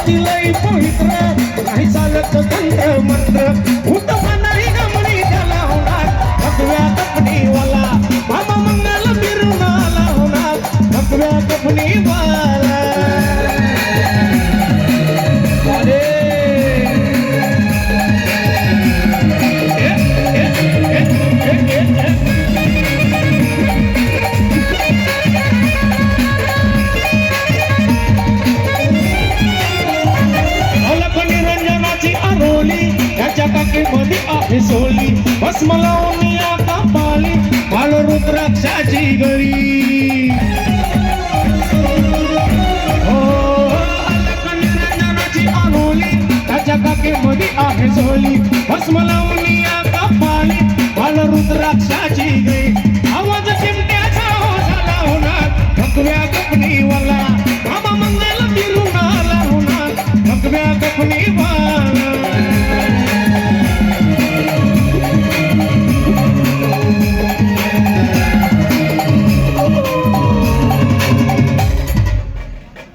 दिलंय पवित्र नाही चालत तंत्र मंत्र उठवा नाही गमणी त्याला होणार भगव्या कपडीवाला मामा मंगल फिरून आला होणार भगव्या कपडीवाला मध्ये आहे सोली भस्म लावून आता पाली बाल रुद्राक्षाची गळी त्याच्या काकेमध्ये आहे सोली भस्म लावून आता पाली बाल रुद्राक्षाची गळी आवाज चिमट्याचा हो झाला होणार भगव्या कपडीवाला मामा मंगल फिरून आला होणार भगव्या कपडीवाला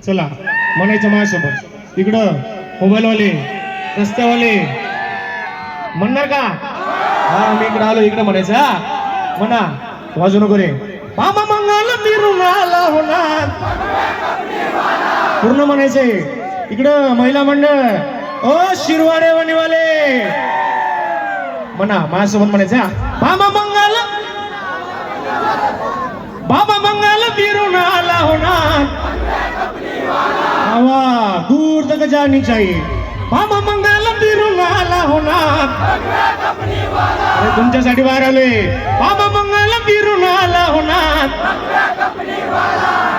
चला म्हणायचं माझ्यासोबत इकडं मोबाईलवाले रस्त्यावाले म्हणणार का हा मी इकडं आलो इकडं म्हणायचं हा म्हणा वाजू नको रे मामा मंगल फिरून आला होणार पूर्ण म्हणायचंय इकडं महिला मंडळ ओ शिरवाडे वणीवाले म्हणा माझ्यासोबत म्हणायचं हा बाबा मंगल फिरून आला होणार आवा दूर तक जानी चाहिए मामा मंगल फिरून आला होणार अरे तुमच्यासाठी बाहेर आलोय मामा मंगल फिरून आला होणार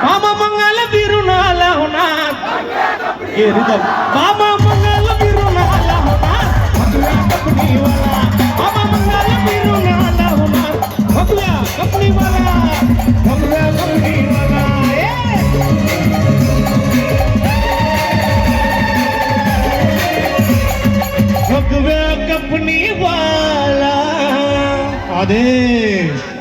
मामा मंगल फिरून आला होणार ये रिदम मामा मंगल फिरून आला होणार भगव्या कपडीवाला मामा मंगल फिरून आला होणार भगव्या कपडीवाला भगव्या कपडीवाला भगव्या कपडीवाला आदेश